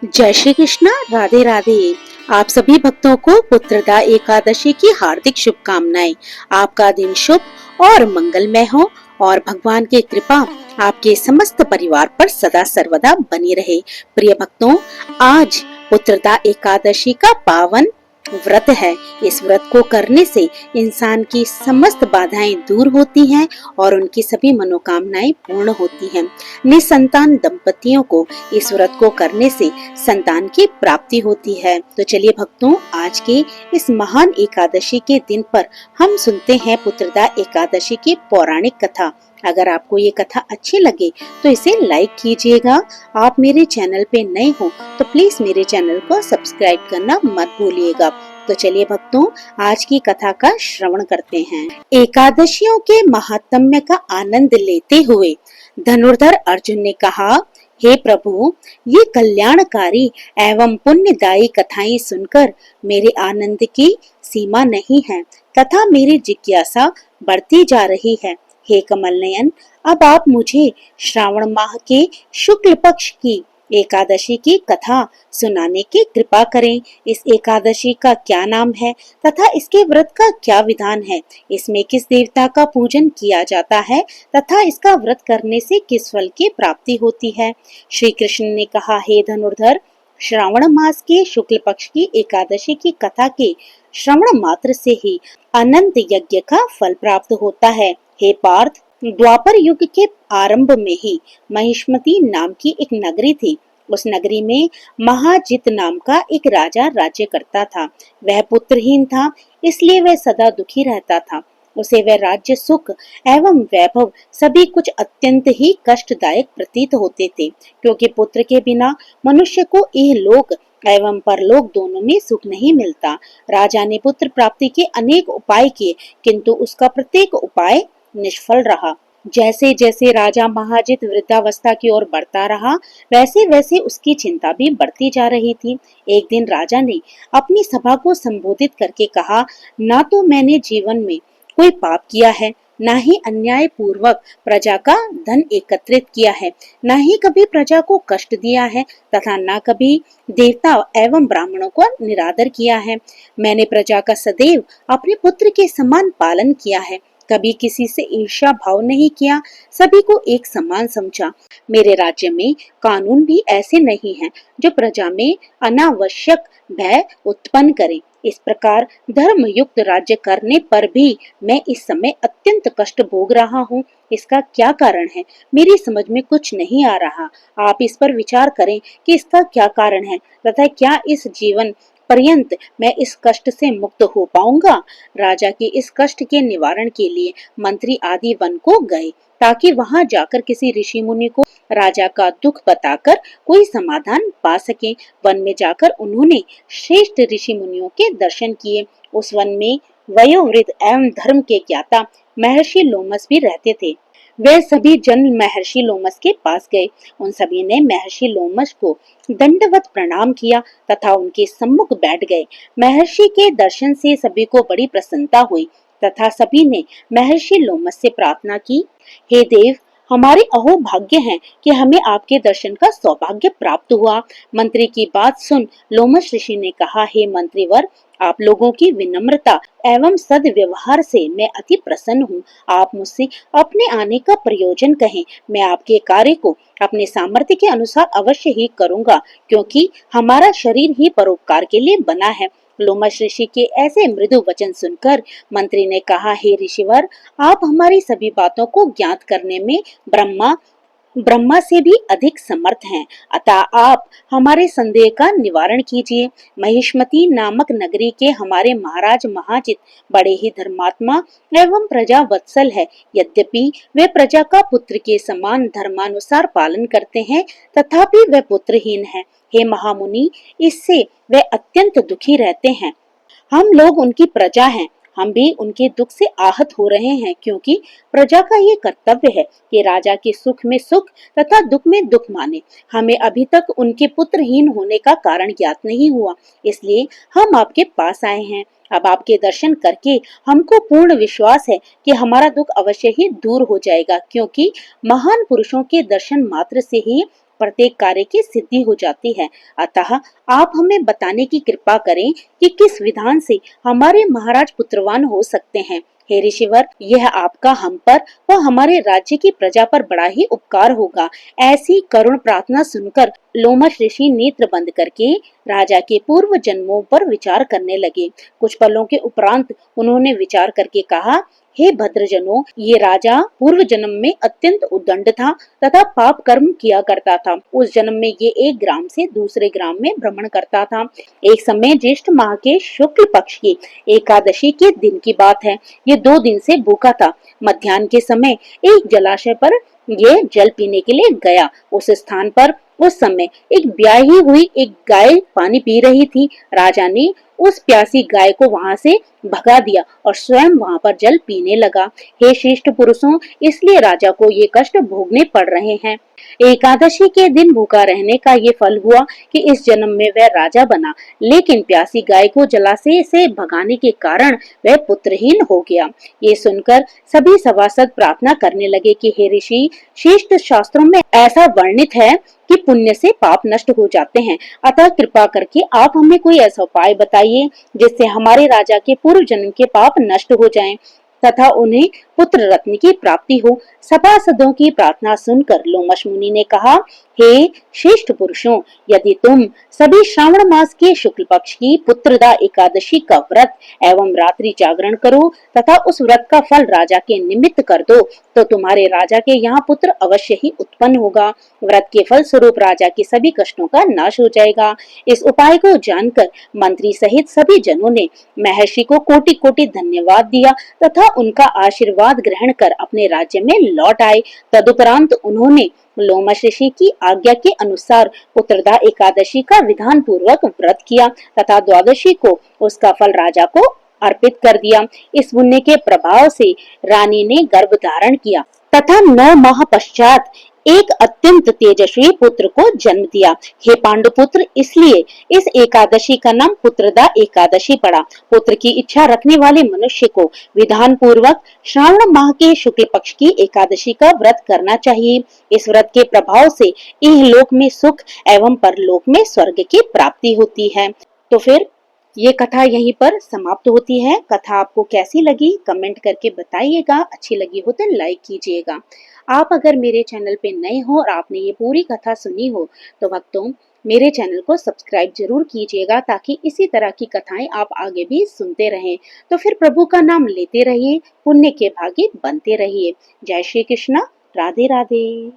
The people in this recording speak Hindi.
जय श्री कृष्णा, राधे राधे। आप सभी भक्तों को पुत्रदा एकादशी की हार्दिक शुभकामनाएं। आपका दिन शुभ और मंगलमय हो और भगवान की कृपा आपके समस्त परिवार पर सदा सर्वदा बनी रहे। प्रिय भक्तों, आज पुत्रदा एकादशी का पावन व्रत है। इस व्रत को करने से इंसान की समस्त बाधाएं दूर होती हैं और उनकी सभी मनोकामनाएं पूर्ण होती हैं। निसंतान दंपतियों को इस व्रत को करने से संतान की प्राप्ति होती है। तो चलिए भक्तों, आज के इस महान एकादशी के दिन पर हम सुनते हैं पुत्रदा एकादशी की पौराणिक कथा। अगर आपको ये कथा अच्छी लगे तो इसे लाइक कीजिएगा। आप मेरे चैनल पे नए हो तो प्लीज मेरे चैनल को सब्सक्राइब करना मत भूलिएगा। तो चलिए भक्तों, आज की कथा का श्रवण करते हैं। एकादशियों के महात्म्य का आनंद लेते हुए धनुर्धर अर्जुन ने कहा, हे प्रभु, ये कल्याणकारी एवं पुण्यदायी कथाएं सुनकर मेरे आनंद की सीमा नहीं है तथा मेरी जिज्ञासा बढ़ती जा रही है। हे कमल नयन, अब आप मुझे श्रावण माह के शुक्ल पक्ष की एकादशी की कथा सुनाने की कृपा करें। इस एकादशी का क्या नाम है तथा इसके व्रत का क्या विधान है, इसमें किस देवता का पूजन किया जाता है तथा इसका व्रत करने से किस फल की प्राप्ति होती है। श्री कृष्ण ने कहा, हे धनुर्धर, श्रावण मास के शुक्ल पक्ष की एकादशी की कथा के श्रवण मात्र से ही अनंत यज्ञ का फल प्राप्त होता है। हे पार्थ, द्वापर युग के आरंभ में ही महिष्मती नाम की एक नगरी थी। उस नगरी में महाजित नाम का एक राजा राज्य करता था। वह पुत्रहीन था, इसलिए वह सदा दुखी रहता था। उसे वह राज्य सुख एवं वैभव सभी कुछ अत्यंत ही कष्टदायक प्रतीत होते थे, क्योंकि पुत्र के बिना मनुष्य को इहलोक एवं परलोक दोनों में सुख नहीं मिलता। राजा ने पुत्र प्राप्ति के अनेक उपाय किए, किंतु उसका प्रत्येक उपाय निष्फल रहा। जैसे जैसे राजा महाजित वृद्धावस्था की ओर बढ़ता रहा, वैसे वैसे उसकी चिंता भी बढ़ती जा रही थी। एक दिन राजा ने अपनी सभा को संबोधित करके कहा, ना तो मैंने जीवन में कोई पाप किया है, ना ही अन्याय पूर्वक प्रजा का धन एकत्रित किया है, ना ही कभी प्रजा को कष्ट दिया है तथा ना कभी देवता एवं ब्राह्मणों को निरादर किया है। मैंने प्रजा का सदैव अपने पुत्र के समान पालन किया है, कभी किसी से ईर्ष्या भाव नहीं किया, सभी को एक समान समझा। मेरे राज्य में कानून भी ऐसे नहीं हैं जो प्रजा में अनावश्यक भय उत्पन्न करें। इस प्रकार धर्म युक्त राज्य करने पर भी मैं इस समय अत्यंत कष्ट भोग रहा हूँ। इसका क्या कारण है, मेरी समझ में कुछ नहीं आ रहा। आप इस पर विचार करें कि इसका क्या कारण है तथा क्या इस जीवन पर्यंत मैं इस कष्ट से मुक्त हो पाऊंगा। राजा के इस कष्ट के निवारण के लिए मंत्री आदि वन को गए, ताकि वहां जाकर किसी ऋषि मुनि को राजा का दुख बताकर कोई समाधान पा सके। वन में जाकर उन्होंने श्रेष्ठ ऋषि मुनियों के दर्शन किए। उस वन में वयोवृद्ध एवं धर्म के ज्ञाता महर्षि लोमस भी रहते थे। वे सभी जन महर्षि लोमस के पास गए। उन सभी ने महर्षि लोमस को दंडवत प्रणाम किया तथा उनके सम्मुख बैठ गए। महर्षि के दर्शन से सभी को बड़ी प्रसन्नता हुई तथा सभी ने महर्षि लोमस से प्रार्थना की, हे देव, हमारे अहो भाग्य हैं कि हमें आपके दर्शन का सौभाग्य प्राप्त हुआ। मंत्री की बात सुन लोमस ऋषि ने कहा, हे मंत्रीवर, आप लोगों की विनम्रता एवं सद्व्यवहार से मैं अति प्रसन्न हूँ। आप मुझसे अपने आने का प्रयोजन कहें, मैं आपके कार्य को अपने सामर्थ्य के अनुसार अवश्य ही करूँगा, क्योंकि हमारा शरीर ही परोपकार के लिए बना है। लोमस ऋषि के ऐसे मृदु वचन सुनकर मंत्री ने कहा, हे ऋषिवर, आप हमारी सभी बातों को ज्ञात करने में ब्रह्मा से भी अधिक समर्थ हैं, अतः आप हमारे संदेह का निवारण कीजिए। महिष्मती नामक नगरी के हमारे महाराज महाजित बड़े ही धर्मात्मा एवं प्रजा वत्सल है। यद्यपि वे प्रजा का पुत्र के समान धर्मानुसार पालन करते हैं, तथापि वे पुत्रहीन हैं। हे महामुनि, इससे वे अत्यंत दुखी रहते हैं। हम लोग उनकी प्रजा हैं, हम भी उनके दुख से आहत हो रहे हैं, क्योंकि प्रजा का ये कर्तव्य है कि राजा के सुख में सुख तथा दुख में दुख माने। हमें अभी तक उनके पुत्रहीन होने का कारण ज्ञात नहीं हुआ, इसलिए हम आपके पास आए हैं। अब आपके दर्शन करके हमको पूर्ण विश्वास है कि हमारा दुख अवश्य ही दूर हो जाएगा, क्योंकि महान पुरुषों के दर्शन मात्र से ही प्रत्येक कार्य की सिद्धि हो जाती है। अतः आप हमें बताने की कृपा करें कि किस विधान से हमारे महाराज पुत्रवान हो सकते हैं। हे ऋषिवर, यह आपका हम पर व हमारे राज्य की प्रजा पर बड़ा ही उपकार होगा। ऐसी करुण प्रार्थना सुनकर लोमश ऋषि नेत्र बंद करके राजा के पूर्व जन्मों पर विचार करने लगे। कुछ पलों के उपरांत उन्होंने विचार करके कहा, हे भद्रजनों, ये राजा पूर्व जन्म में अत्यंत उद्दंड था तथा पाप कर्म किया करता था। उस जन्म में ये एक ग्राम से दूसरे ग्राम में भ्रमण करता था। एक समय ज्येष्ठ माह के शुक्ल पक्ष की एकादशी के दिन की बात है। ये 2 दिन से भूखा था। मध्याह्न के समय एक जलाशय पर ये जल पीने के लिए गया। उस स्थान पर उस समय एक ब्याही हुई एक गाय पानी पी रही थी। राजा ने उस प्यासी गाय को वहां से भगा दिया और स्वयं वहां पर जल पीने लगा। हे श्रेष्ठ पुरुषों, इसलिए राजा को ये कष्ट भोगने पड़ रहे हैं। एकादशी के दिन भूखा रहने का ये फल हुआ कि इस जन्म में वह राजा बना, लेकिन प्यासी गाय को जलाशय से भगाने के कारण वह पुत्रहीन हो गया। ये सुनकर सभी सभासद प्रार्थना करने लगे कि हे ऋषि, श्रेष्ठ शास्त्रों में ऐसा वर्णित है कि पुण्य से पाप नष्ट हो जाते हैं। अतः कृपा करके आप हमें कोई ऐसा उपाय बताइए जिससे हमारे राजा के पूर्व जन्म के पाप नष्ट हो जाएं तथा उन्हें पुत्र रत्न की प्राप्ति हो। सभासदों की प्रार्थना सुनकर लोमश मुनि ने कहा, हे श्रेष्ठ पुरुषों, यदि तुम सभी श्रावण मास के शुक्ल पक्ष की पुत्रदा एकादशी का व्रत एवं रात्रि जागरण करो तथा उस व्रत का फल राजा के निमित्त कर दो, तो तुम्हारे राजा के यहाँ पुत्र अवश्य ही उत्पन्न होगा। व्रत के फल स्वरूप राजा के सभी कष्टों का नाश हो जाएगा। इस उपाय को जानकर मंत्री सहित सभी जनों ने महर्षि को कोटि कोटि धन्यवाद दिया तथा उनका आशीर्वाद ग्रहण कर अपने राज्य में लौट आए। तदुपरांत उन्होंने लोमश ऋषि की आज्ञा के अनुसार पुत्रदा एकादशी का विधान पूर्वक व्रत किया तथा द्वादशी को उसका फल राजा को अर्पित कर दिया। इस पुण्य के प्रभाव से रानी ने गर्भ धारण किया तथा 9 माह पश्चात एक अत्यंत तेजस्वी पुत्र को जन्म दिया। हे पांडुपुत्र, इसलिए इस एकादशी का नाम पुत्रदा एकादशी पड़ा। पुत्र की इच्छा रखने वाले मनुष्य को विधान पूर्वक श्रावण माह के शुक्ल पक्ष की एकादशी का व्रत करना चाहिए। इस व्रत के प्रभाव से इहलोक में सुख एवं परलोक में स्वर्ग की प्राप्ति होती है। तो फिर ये कथा यहीं पर समाप्त होती है। कथा आपको कैसी लगी कमेंट करके बताइएगा। अच्छी लगी हो तो लाइक कीजिएगा। आप अगर मेरे चैनल पे नए हो और आपने ये पूरी कथा सुनी हो तो भक्तों, मेरे चैनल को सब्सक्राइब जरूर कीजिएगा ताकि इसी तरह की कथाएं आप आगे भी सुनते रहें। तो फिर प्रभु का नाम लेते रहिए, पुण्य के भागी बनते रहिए। जय श्री कृष्णा, राधे राधे।